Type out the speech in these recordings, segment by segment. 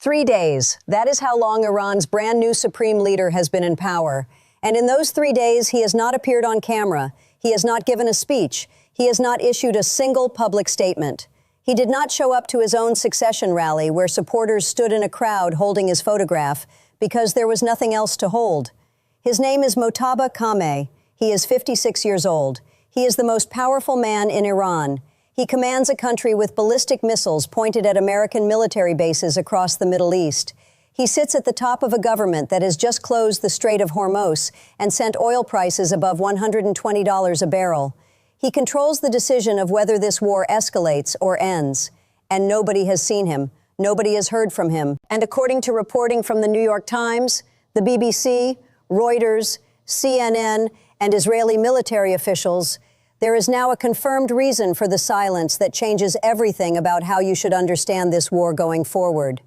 3 days. That is how long Iran's brand new supreme leader has been in power. And in those 3 days, he has not appeared on camera. He has not given a speech. He has not issued a single public statement. He did not show up to his own succession rally where supporters stood in a crowd holding his photograph because there was nothing else to hold. His name is Mojtaba Khamenei. He is 56 years old. He is the most powerful man in Iran. He commands a country with ballistic missiles pointed at American military bases across the Middle East. He sits at the top of a government that has just closed the Strait of Hormuz and sent oil prices above $120 a barrel. He controls the decision of whether this war escalates or ends. And nobody has seen him. Nobody has heard from him. And according to reporting from the New York Times, the BBC, Reuters, CNN, and Israeli military officials, there is now a confirmed reason for the silence that changes everything about how you should understand this war going forward.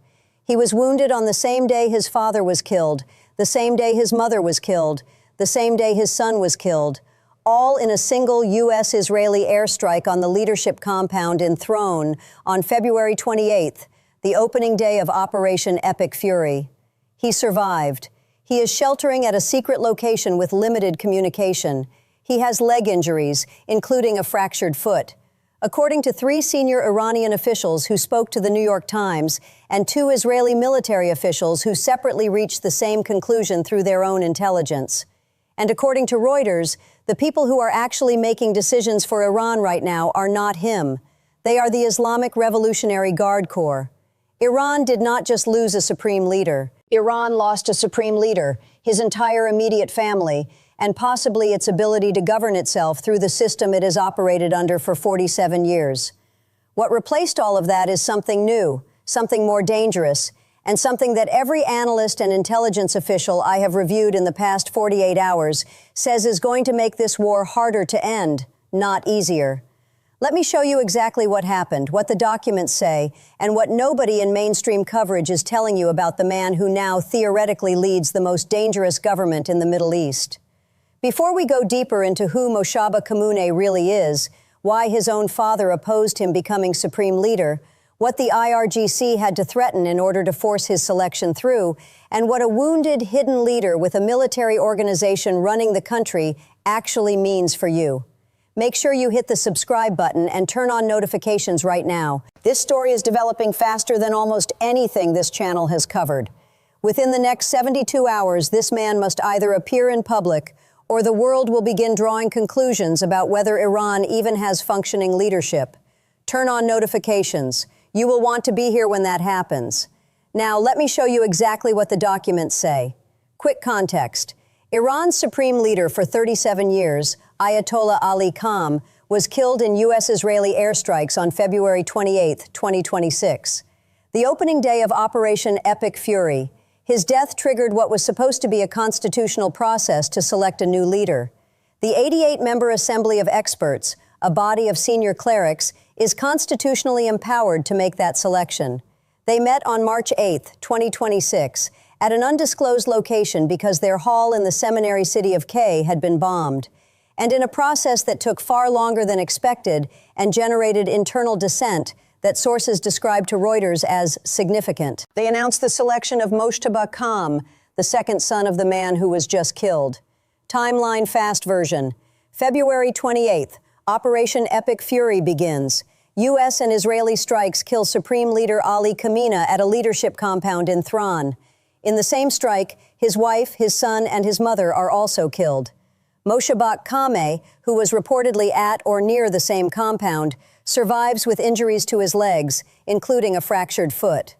He was wounded on the same day his father was killed, the same day his mother was killed, the same day his son was killed, all in a single U.S.-Israeli airstrike on the leadership compound in Thron on February 28th, the opening day of Operation Epic Fury. He survived. He is sheltering at a secret location with limited communication. He has leg injuries, including a fractured foot. According to 3 senior Iranian officials who spoke to the New York Times and 2 Israeli military officials who separately reached the same conclusion through their own intelligence. And according to Reuters, the people who are actually making decisions for Iran right now are not him. They are the Islamic Revolutionary Guard Corps. Iran did not just lose a supreme leader. Iran lost a supreme leader, his entire immediate family, and possibly its ability to govern itself through the system it has operated under for 47 years. What replaced all of that is something new, something more dangerous, and something that every analyst and intelligence official I have reviewed in the past 48 hours says is going to make this war harder to end, not easier. Let me show you exactly what happened, what the documents say, and what nobody in mainstream coverage is telling you about the man who now theoretically leads the most dangerous government in the Middle East. Before we go deeper into who Mojtaba Khamenei really is, why his own father opposed him becoming supreme leader, what the IRGC had to threaten in order to force his selection through, and what a wounded, hidden leader with a military organization running the country actually means for you. Make sure you hit the subscribe button and turn on notifications right now. This story is developing faster than almost anything this channel has covered. Within the next 72 hours, this man must either appear in public or the world will begin drawing conclusions about whether Iran even has functioning leadership. Turn on notifications. You will want to be here when that happens. Now, let me show you exactly what the documents say. Quick context. Iran's supreme leader for 37 years, Ayatollah Ali Khamenei, was killed in U.S.-Israeli airstrikes on February 28, 2026. The opening day of Operation Epic Fury, his death triggered what was supposed to be a constitutional process to select a new leader. The 88-member Assembly of Experts, a body of senior clerics, is constitutionally empowered to make that selection. They met on March 8, 2026, at an undisclosed location because their hall in the seminary city of K had been bombed. And in a process that took far longer than expected and generated internal dissent that sources described to Reuters as significant, they announced the selection of Mojtaba Khamenei, the second son of the man who was just killed. Timeline fast version. February 28th, Operation Epic Fury begins. U.S. and Israeli strikes kill Supreme Leader Ali Khamenei at a leadership compound in Thron. In the same strike, his wife, his son, and his mother are also killed. Mojtaba Khamenei, who was reportedly at or near the same compound, survives with injuries to his legs, including a fractured foot.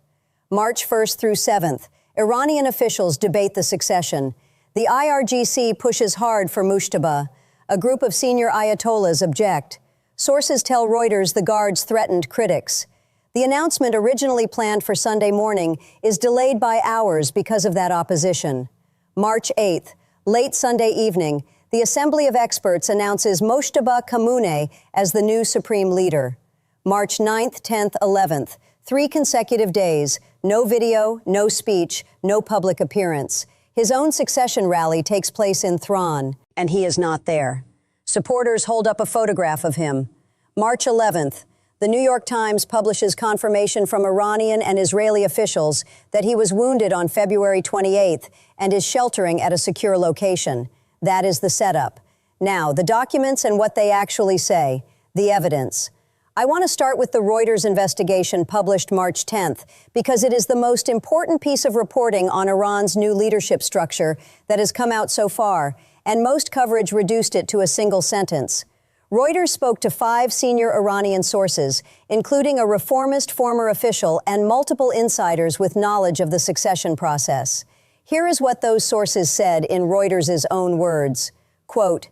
March 1st through 7th, Iranian officials debate the succession. The IRGC pushes hard for Mojtaba. A group of senior ayatollahs object. Sources tell Reuters the guards threatened critics. The announcement, originally planned for Sunday morning, is delayed by hours because of that opposition. March 8th, late Sunday evening, the Assembly of Experts announces Mojtaba Khamenei as the new supreme leader. March 9th, 10th, 11th, 3 consecutive days, no video, no speech, no public appearance. His own succession rally takes place in Thron, and he is not there. Supporters hold up a photograph of him. March 11th, The New York Times publishes confirmation from Iranian and Israeli officials that he was wounded on February 28th and is sheltering at a secure location. That is the setup. Now, the documents and what they actually say, the evidence. I want to start with the Reuters investigation published March 10th because it is the most important piece of reporting on Iran's new leadership structure that has come out so far, and most coverage reduced it to a single sentence. Reuters spoke to 5 senior Iranian sources, including a reformist former official and multiple insiders with knowledge of the succession process. Here is what those sources said in Reuters' own words. Quote,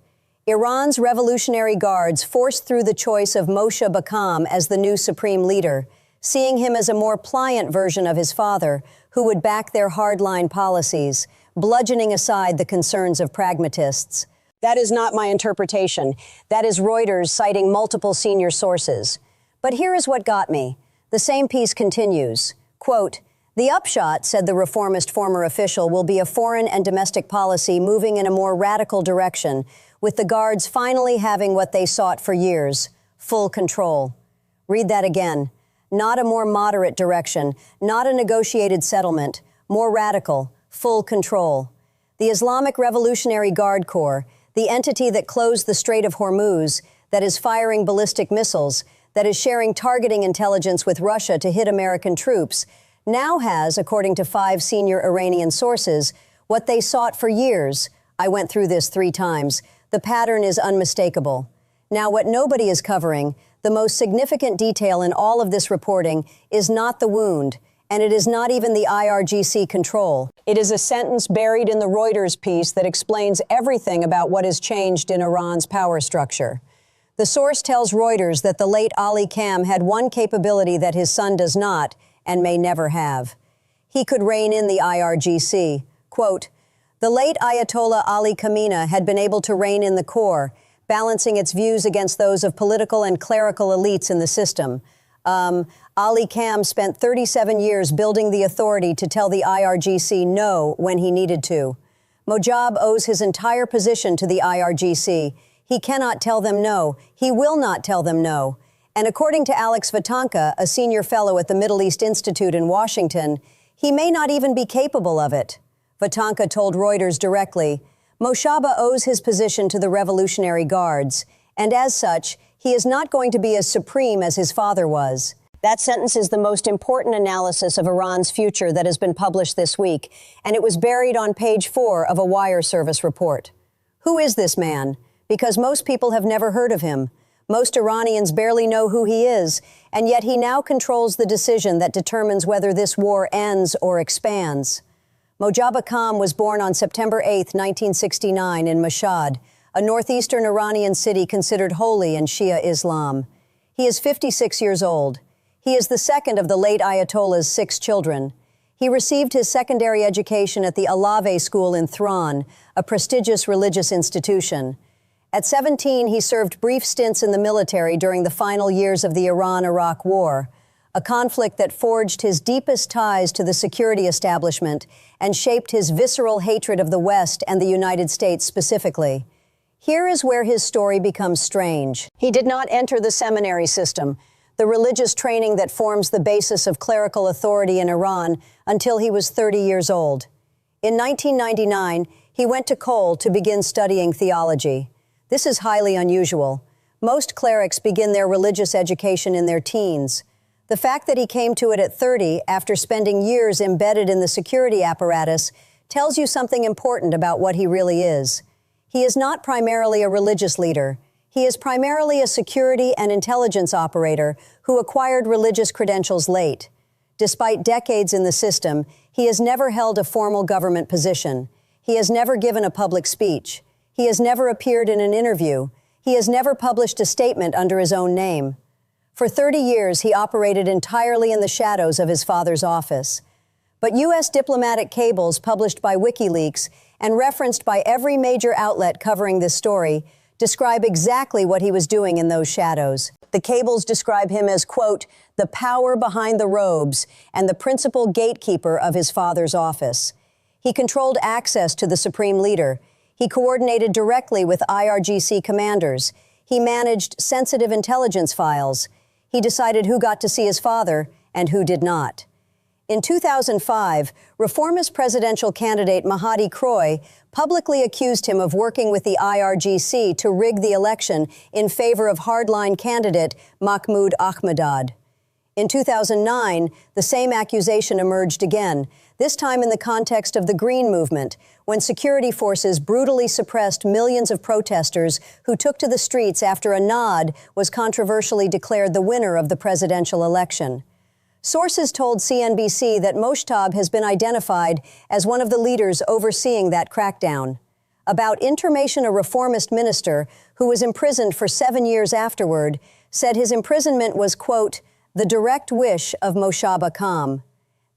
Iran's Revolutionary Guards forced through the choice of Mojtaba Khamenei as the new supreme leader, seeing him as a more pliant version of his father, who would back their hardline policies, bludgeoning aside the concerns of pragmatists. That is not my interpretation. That is Reuters citing multiple senior sources. But here is what got me. The same piece continues. Quote, the upshot, said the reformist former official, will be a foreign and domestic policy moving in a more radical direction, with the Guards finally having what they sought for years, full control. Read that again. Not a more moderate direction, not a negotiated settlement, more radical, full control. The Islamic Revolutionary Guard Corps, the entity that closed the Strait of Hormuz, that is firing ballistic missiles, that is sharing targeting intelligence with Russia to hit American troops, now has, according to 5 senior Iranian sources, what they sought for years. I went through this 3 times. The pattern is unmistakable. Now, what nobody is covering, the most significant detail in all of this reporting, is not the wound, and it is not even the IRGC control. It is a sentence buried in the Reuters piece that explains everything about what has changed in Iran's power structure. The source tells Reuters that the late Ali Khamenei had one capability that his son does not, and may never have. He could rein in the IRGC. Quote, the late Ayatollah Ali Khamenei had been able to rein in the core, balancing its views against those of political and clerical elites in the system. Ali Khamenei spent 37 years building the authority to tell the IRGC no when he needed to. Mojtaba owes his entire position to the IRGC. He cannot tell them no. He will not tell them no. And according to Alex Vatanka, a senior fellow at the Middle East Institute in Washington, he may not even be capable of it. Vatanka told Reuters directly, Mojtaba owes his position to the Revolutionary Guards, and as such, he is not going to be as supreme as his father was. That sentence is the most important analysis of Iran's future that has been published this week, and it was buried on page 4 of a wire service report. Who is this man? Because most people have never heard of him. Most Iranians barely know who he is, and yet he now controls the decision that determines whether this war ends or expands. Mojtaba Khamenei was born on September 8, 1969, in Mashhad, a northeastern Iranian city considered holy in Shia Islam. He is 56 years old. He is the second of the late Ayatollah's 6 children. He received his secondary education at the Alave School in Thran, a prestigious religious institution. At 17, he served brief stints in the military during the final years of the Iran-Iraq War, a conflict that forged his deepest ties to the security establishment and shaped his visceral hatred of the West and the United States specifically. Here is where his story becomes strange. He did not enter the seminary system, the religious training that forms the basis of clerical authority in Iran, until he was 30 years old. In 1999, he went to Cole to begin studying theology. This is highly unusual. Most clerics begin their religious education in their teens. The fact that he came to it at 30, after spending years embedded in the security apparatus, tells you something important about what he really is. He is not primarily a religious leader. He is primarily a security and intelligence operator who acquired religious credentials late. Despite decades in the system, he has never held a formal government position. He has never given a public speech. He has never appeared in an interview. He has never published a statement under his own name. For 30 years, he operated entirely in the shadows of his father's office. But U.S. diplomatic cables published by WikiLeaks and referenced by every major outlet covering this story describe exactly what he was doing in those shadows. The cables describe him as, quote, the power behind the robes and the principal gatekeeper of his father's office. He controlled access to the supreme leader. He coordinated directly with IRGC commanders. He managed sensitive intelligence files. He decided who got to see his father and who did not. In 2005, reformist presidential candidate Mahdi Kroy publicly accused him of working with the IRGC to rig the election in favor of hardline candidate Mahmoud Ahmadinejad. In 2009, the same accusation emerged again, this time in the context of the Green Movement, when security forces brutally suppressed millions of protesters who took to the streets after a nod was controversially declared the winner of the presidential election. Sources told CNBC that Mojtaba has been identified as one of the leaders overseeing that crackdown. About Information, a reformist minister who was imprisoned for 7 years afterward said his imprisonment was, quote, the direct wish of Mojtaba Khamenei.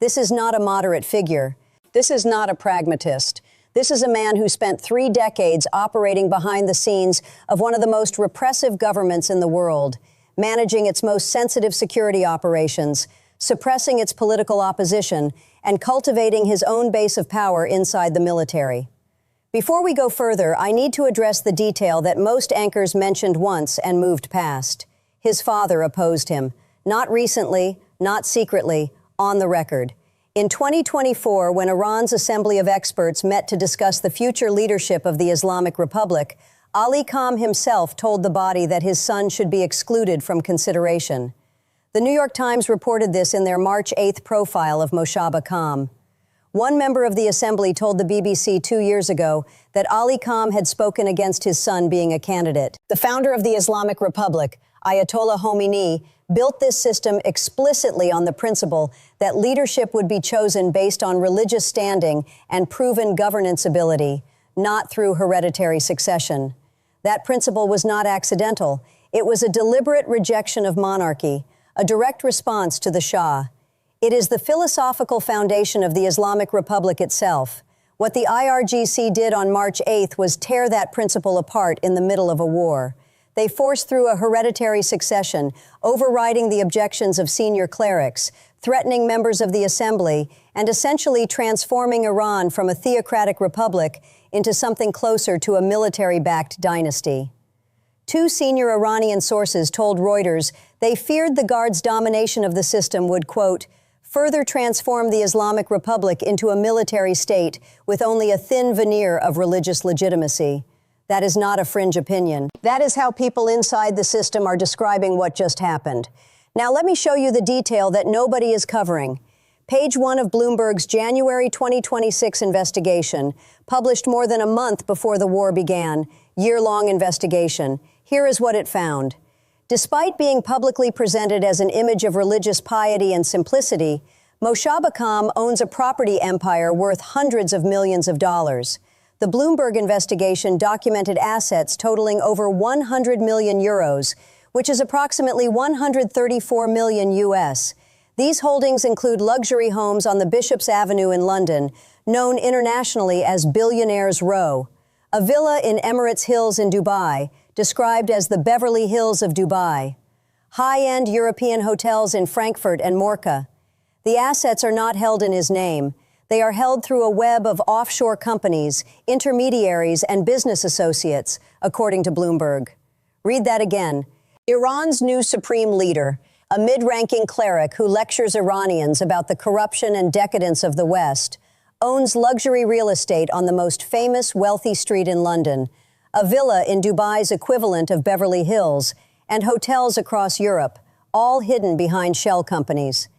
This is not a moderate figure. This is not a pragmatist. This is a man who spent 3 decades operating behind the scenes of one of the most repressive governments in the world, managing its most sensitive security operations, suppressing its political opposition, and cultivating his own base of power inside the military. Before we go further, I need to address the detail that most anchors mentioned once and moved past. His father opposed him. Not recently, not secretly, on the record. In 2024, when Iran's Assembly of Experts met to discuss the future leadership of the Islamic Republic, Ali Khamenei himself told the body that his son should be excluded from consideration. The New York Times reported this in their March 8th profile of Mojtaba Khamenei. One member of the assembly told the BBC 2 years ago that Ali Khamenei had spoken against his son being a candidate. The founder of the Islamic Republic, Ayatollah Khamenei, built this system explicitly on the principle that leadership would be chosen based on religious standing and proven governance ability, not through hereditary succession. That principle was not accidental. It was a deliberate rejection of monarchy, a direct response to the Shah. It is the philosophical foundation of the Islamic Republic itself. What the IRGC did on March 8th was tear that principle apart in the middle of a war. They forced through a hereditary succession, overriding the objections of senior clerics, threatening members of the assembly, and essentially transforming Iran from a theocratic republic into something closer to a military-backed dynasty. 2 senior Iranian sources told Reuters they feared the Guards' domination of the system would, quote, further transform the Islamic Republic into a military state with only a thin veneer of religious legitimacy. That is not a fringe opinion. That is how people inside the system are describing what just happened. Now let me show you the detail that nobody is covering. Page 1 of Bloomberg's January 2026 investigation, published more than a month before the war began, year-long investigation. Here is what it found. Despite being publicly presented as an image of religious piety and simplicity, Mojtaba Khamenei owns a property empire worth hundreds of millions of dollars. The Bloomberg investigation documented assets totaling over 100 million euros, which is approximately 134 million US. These holdings include luxury homes on the Bishop's Avenue in London, known internationally as Billionaires Row, a villa in Emirates Hills in Dubai, described as the Beverly Hills of Dubai, high-end European hotels in Frankfurt and Mallorca. The assets are not held in his name. They are held through a web of offshore companies, intermediaries, and business associates, according to Bloomberg. Read that again. Iran's new supreme leader, a mid-ranking cleric who lectures Iranians about the corruption and decadence of the West, owns luxury real estate on the most famous, wealthy street in London, a villa in Dubai's equivalent of Beverly Hills, and hotels across Europe, all hidden behind shell companies.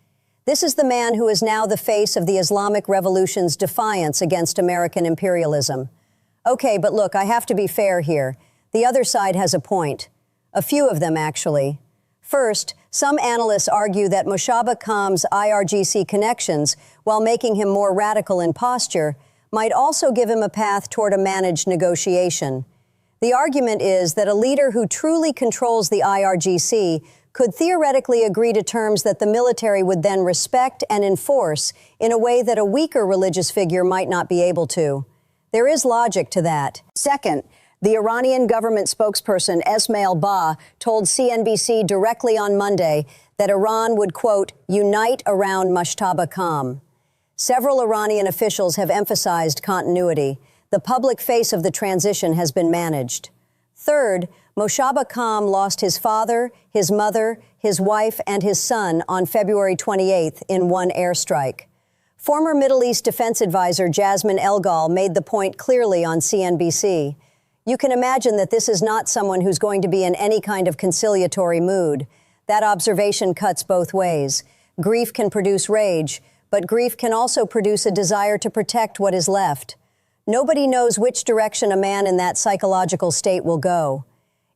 This is the man who is now the face of the Islamic Revolution's defiance against American imperialism. Okay, but look, I have to be fair here. The other side has a point. A few of them, actually. First, some analysts argue that Mojtaba Khamenei's IRGC connections, while making him more radical in posture, might also give him a path toward a managed negotiation. The argument is that a leader who truly controls the IRGC could theoretically agree to terms that the military would then respect and enforce in a way that a weaker religious figure might not be able to. There is logic to that. Second, the Iranian government spokesperson Esmail Bah told CNBC directly on Monday that Iran would, quote, unite around Mojtaba Khamenei. Several Iranian officials have emphasized continuity. The public face of the transition has been managed. Third, Mojtaba Khamenei lost his father, his mother, his wife, and his son on February 28th in one airstrike. Former Middle East defense advisor Jasmine Elgal made the point clearly on CNBC. You can imagine that this is not someone who's going to be in any kind of conciliatory mood. That observation cuts both ways. Grief can produce rage, but grief can also produce a desire to protect what is left. Nobody knows which direction a man in that psychological state will go.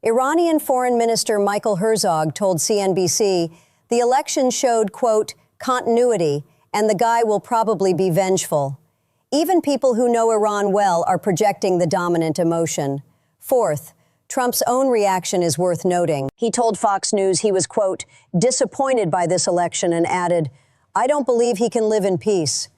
Iranian Foreign Minister Michael Herzog told CNBC, the election showed, quote, continuity, and the guy will probably be vengeful. Even people who know Iran well are projecting the dominant emotion. Fourth, Trump's own reaction is worth noting. He told Fox News he was, quote, disappointed by this election and added, I don't believe he can live in peace.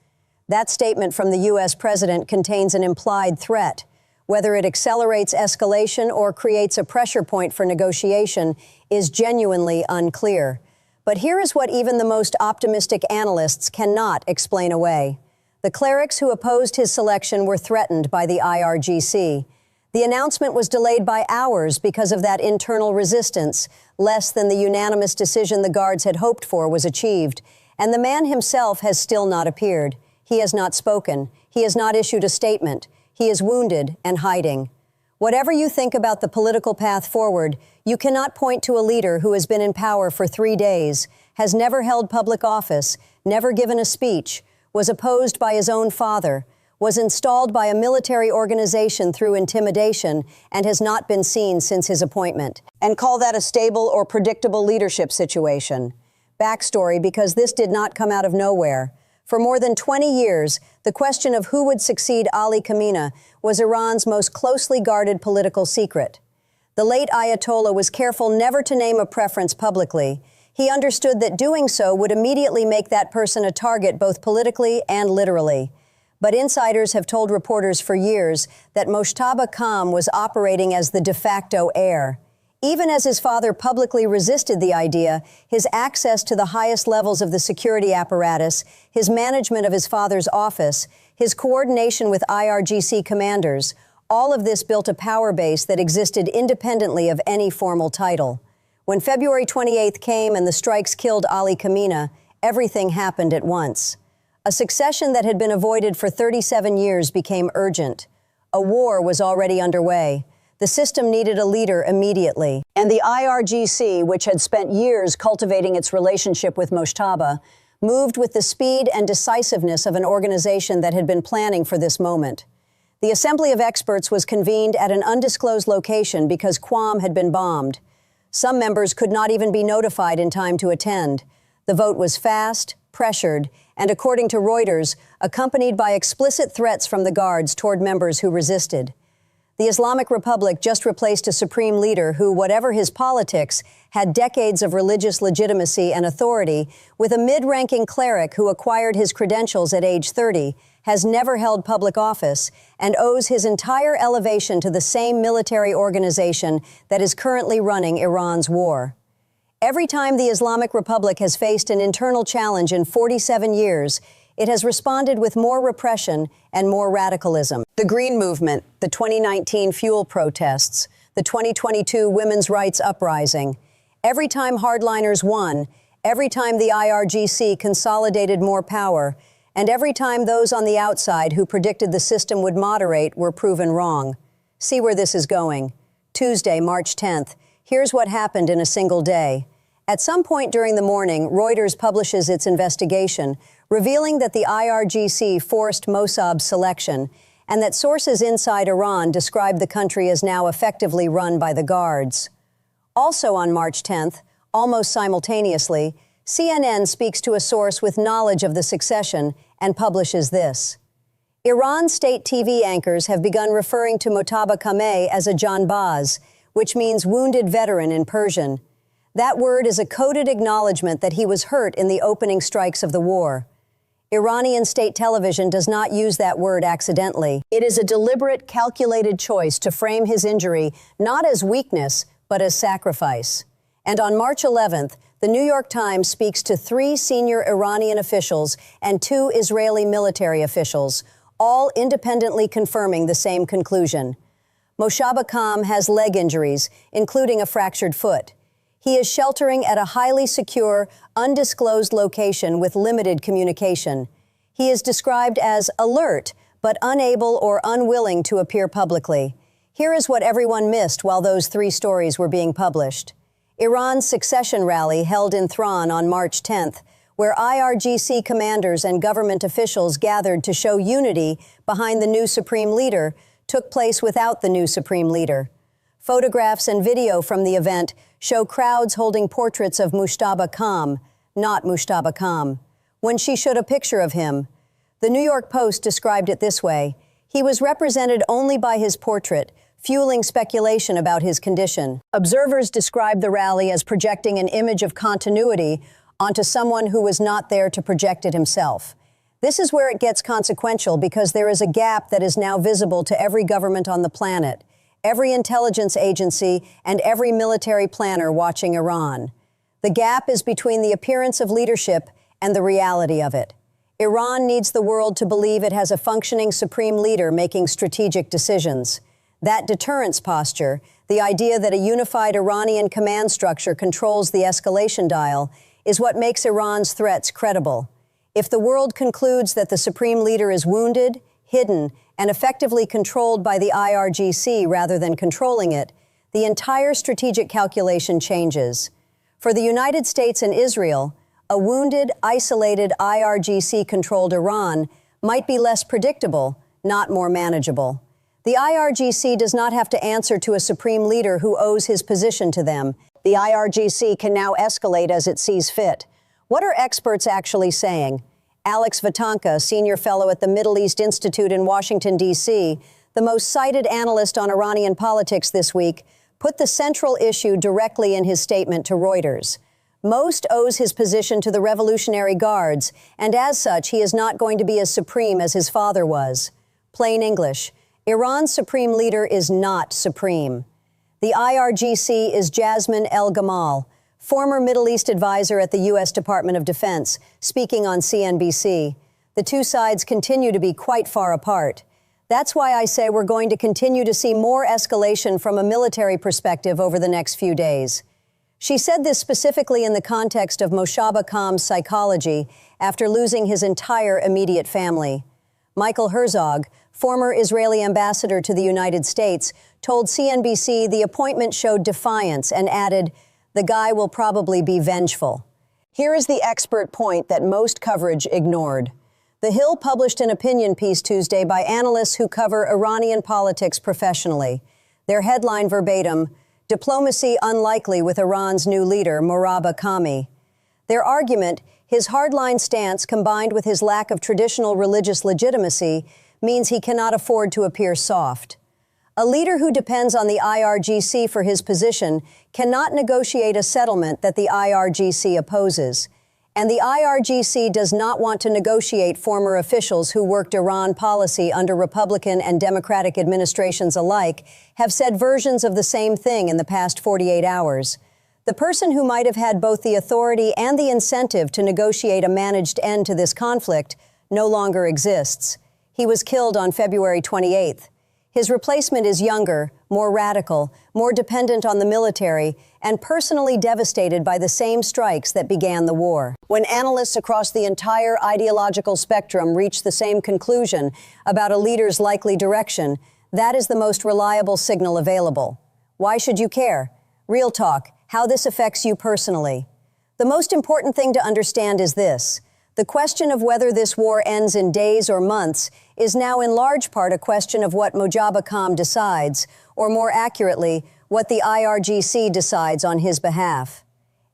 That statement from the U.S. president contains an implied threat. Whether it accelerates escalation or creates a pressure point for negotiation is genuinely unclear. But here is what even the most optimistic analysts cannot explain away. The clerics who opposed his selection were threatened by the IRGC. The announcement was delayed by hours because of that internal resistance. Less than the unanimous decision the guards had hoped for was achieved. And the man himself has still not appeared. He has not spoken. He has not issued a statement. He is wounded and hiding. Whatever you think about the political path forward, you cannot point to a leader who has been in power for 3 days, has never held public office, never given a speech, was opposed by his own father, was installed by a military organization through intimidation, and has not been seen since his appointment, and call that a stable or predictable leadership situation. Backstory, because this did not come out of nowhere. For more than 20 years, the question of who would succeed Ali Khamenei was Iran's most closely guarded political secret. The late Ayatollah was careful never to name a preference publicly. He understood that doing so would immediately make that person a target both politically and literally. But insiders have told reporters for years that Mojtaba Khamenei was operating as the de facto heir. Even as his father publicly resisted the idea, his access to the highest levels of the security apparatus, his management of his father's office, his coordination with IRGC commanders, all of this built a power base that existed independently of any formal title. When February 28th came and the strikes killed Ali Khamenei, everything happened at once. A succession that had been avoided for 37 years became urgent. A war was already underway. The system needed a leader immediately. And the IRGC, which had spent years cultivating its relationship with Mojtaba, moved with the speed and decisiveness of an organization that had been planning for this moment. The Assembly of Experts was convened at an undisclosed location because Qom had been bombed. Some members could not even be notified in time to attend. The vote was fast, pressured, and according to Reuters, accompanied by explicit threats from the guards toward members who resisted. The Islamic Republic just replaced a supreme leader who, whatever his politics, had decades of religious legitimacy and authority, with a mid-ranking cleric who acquired his credentials at age 30, has never held public office, and owes his entire elevation to the same military organization that is currently running Iran's war. Every time the Islamic Republic has faced an internal challenge in 47 years, it has responded with more repression and more radicalism. The Green Movement, the 2019 fuel protests, the 2022 women's rights uprising. Every time hardliners won, every time the IRGC consolidated more power, and every time those on the outside who predicted the system would moderate were proven wrong. See where this is going. Tuesday, March 10th. Here's what happened in a single day. At some point during the morning, Reuters publishes its investigation, revealing that the IRGC forced Mossad's selection, and that sources inside Iran describe the country as now effectively run by the guards. Also on March 10th, almost simultaneously, CNN speaks to a source with knowledge of the succession and publishes this. Iran state TV anchors have begun referring to Mojtaba Khamenei as a janbaz, which means wounded veteran in Persian. That word is a coded acknowledgement that he was hurt in the opening strikes of the war. Iranian state television does not use that word accidentally. It is a deliberate, calculated choice to frame his injury not as weakness, but as sacrifice. And on March 11th, the New York Times speaks to 3 senior Iranian officials and 2 Israeli military officials, all independently confirming the same conclusion. Mojtaba Khamenei has leg injuries, including a fractured foot. He is sheltering at a highly secure, undisclosed location with limited communication. He is described as alert, but unable or unwilling to appear publicly. Here is what everyone missed while those 3 stories were being published. Iran's succession rally held in Thrawn on March 10th, where IRGC commanders and government officials gathered to show unity behind the new supreme leader, took place without the new supreme leader. Photographs and video from the event show crowds holding portraits of Mojtaba Khamenei, not Mojtaba Khamenei, when she showed a picture of him. The New York Post described it this way: he was represented only by his portrait, fueling speculation about his condition. Observers described the rally as projecting an image of continuity onto someone who was not there to project it himself. This is where it gets consequential, because there is a gap that is now visible to every government on the planet, every intelligence agency, and every military planner watching Iran. The gap is between the appearance of leadership and the reality of it. Iran needs the world to believe it has a functioning supreme leader making strategic decisions. That deterrence posture, the idea that a unified Iranian command structure controls the escalation dial, is what makes Iran's threats credible. If the world concludes that the supreme leader is wounded, hidden, and effectively controlled by the IRGC rather than controlling it, the entire strategic calculation changes. For the United States and Israel, a wounded, isolated IRGC-controlled Iran might be less predictable, not more manageable. The IRGC does not have to answer to a supreme leader who owes his position to them. The IRGC can now escalate as it sees fit. What are experts actually saying? Alex Vatanka, senior fellow at the Middle East Institute in Washington, D.C., the most cited analyst on Iranian politics this week, put the central issue directly in his statement to Reuters. Most owes his position to the Revolutionary Guards, and as such, he is not going to be as supreme as his father was. Plain English, Iran's supreme leader is not supreme. The IRGC is Jasmine El-Gamal, former Middle East advisor at the U.S. Department of Defense, speaking on CNBC. The two sides continue to be quite far apart. That's why I say we're going to continue to see more escalation from a military perspective over the next few days. She said this specifically in the context of Mojtaba Khamenei's psychology after losing his entire immediate family. Michael Herzog, former Israeli ambassador to the United States, told CNBC the appointment showed defiance and added, "The guy will probably be vengeful." Here is the expert point that most coverage ignored. The Hill published an opinion piece Tuesday by analysts who cover Iranian politics professionally. Their headline verbatim, "Diplomacy unlikely with Iran's new leader, Mojtaba Khamenei." Their argument, his hardline stance combined with his lack of traditional religious legitimacy, means he cannot afford to appear soft. A leader who depends on the IRGC for his position cannot negotiate a settlement that the IRGC opposes. And the IRGC does not want to negotiate former officials who worked Iran policy under Republican and Democratic administrations alike have said versions of the same thing in the past 48 hours. The person who might have had both the authority and the incentive to negotiate a managed end to this conflict no longer exists. He was killed on February 28th. His replacement is younger, more radical, more dependent on the military, and personally devastated by the same strikes that began the war. When analysts across the entire ideological spectrum reach the same conclusion about a leader's likely direction, that is the most reliable signal available. Why should you care? Real talk, how this affects you personally. The most important thing to understand is this. The question of whether this war ends in days or months is now in large part a question of what Mojtaba Khamenei decides, or more accurately, what the IRGC decides on his behalf.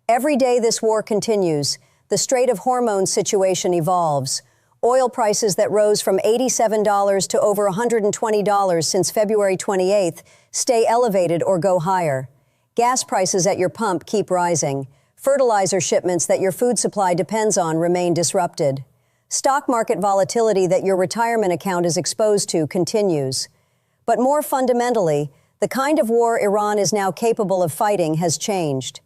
Every day this war continues, the Strait of Hormuz situation evolves. Oil prices that rose from $87 to over $120 since February 28th stay elevated or go higher. Gas prices at your pump keep rising. Fertilizer shipments that your food supply depends on remain disrupted. Stock market volatility that your retirement account is exposed to continues. But more fundamentally, the kind of war Iran is now capable of fighting has changed.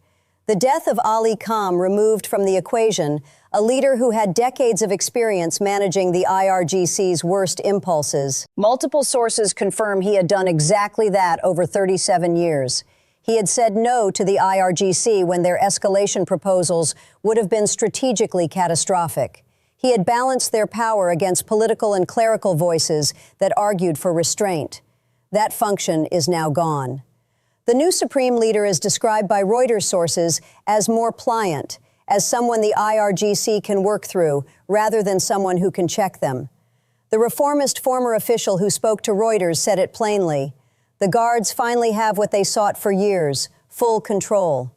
The death of Ali Khamenei removed from the equation a leader who had decades of experience managing the IRGC's worst impulses. Multiple sources confirm he had done exactly that over 37 years. He had said no to the IRGC when their escalation proposals would have been strategically catastrophic. He had balanced their power against political and clerical voices that argued for restraint. That function is now gone. The new supreme leader is described by Reuters sources as more pliant, as someone the IRGC can work through, rather than someone who can check them. The reformist former official who spoke to Reuters said it plainly. The guards finally have what they sought for years, full control.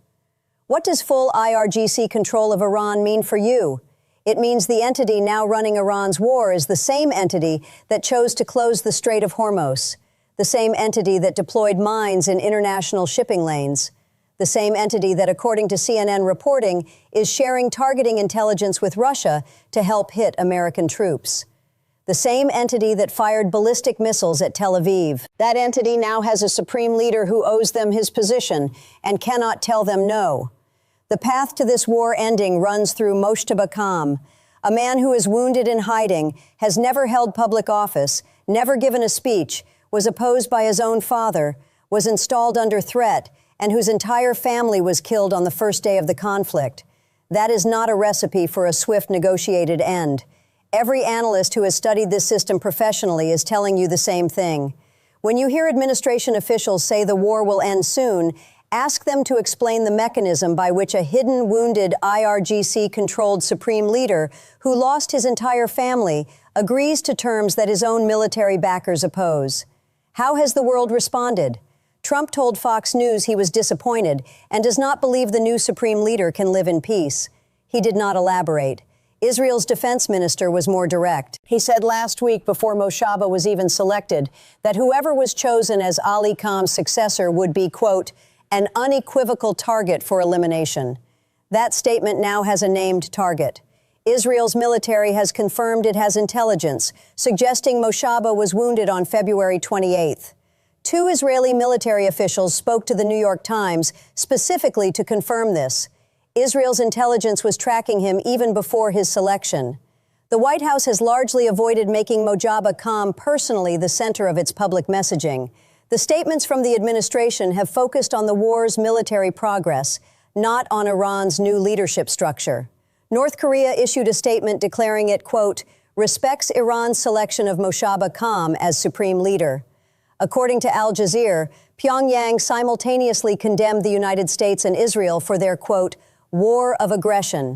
What does full IRGC control of Iran mean for you? It means the entity now running Iran's war is the same entity that chose to close the Strait of Hormuz, the same entity that deployed mines in international shipping lanes, the same entity that, according to CNN reporting, is sharing targeting intelligence with Russia to help hit American troops. The same entity that fired ballistic missiles at Tel Aviv. That entity now has a supreme leader who owes them his position and cannot tell them no. The path to this war ending runs through Mojtaba Khamenei, a man who is wounded in hiding, has never held public office, never given a speech, was opposed by his own father, was installed under threat, and whose entire family was killed on the first day of the conflict. That is not a recipe for a swift negotiated end. Every analyst who has studied this system professionally is telling you the same thing. When you hear administration officials say the war will end soon, ask them to explain the mechanism by which a hidden, wounded IRGC-controlled supreme leader who lost his entire family agrees to terms that his own military backers oppose. How has the world responded? Trump told Fox News he was disappointed and does not believe the new supreme leader can live in peace. He did not elaborate. Israel's defense minister was more direct. He said last week, before Mojtaba was even selected, that whoever was chosen as Ali Khamenei's successor would be, quote, an unequivocal target for elimination. That statement now has a named target. Israel's military has confirmed it has intelligence, suggesting Mojtaba was wounded on February 28th. Two Israeli military officials spoke to the New York Times specifically to confirm this. Israel's intelligence was tracking him even before his selection. The White House has largely avoided making Mojtaba Khamenei personally the center of its public messaging. The statements from the administration have focused on the war's military progress, not on Iran's new leadership structure. North Korea issued a statement declaring it, quote, respects Iran's selection of Mojtaba Khamenei as supreme leader. According to Al Jazeera, Pyongyang simultaneously condemned the United States and Israel for their, quote, war of aggression.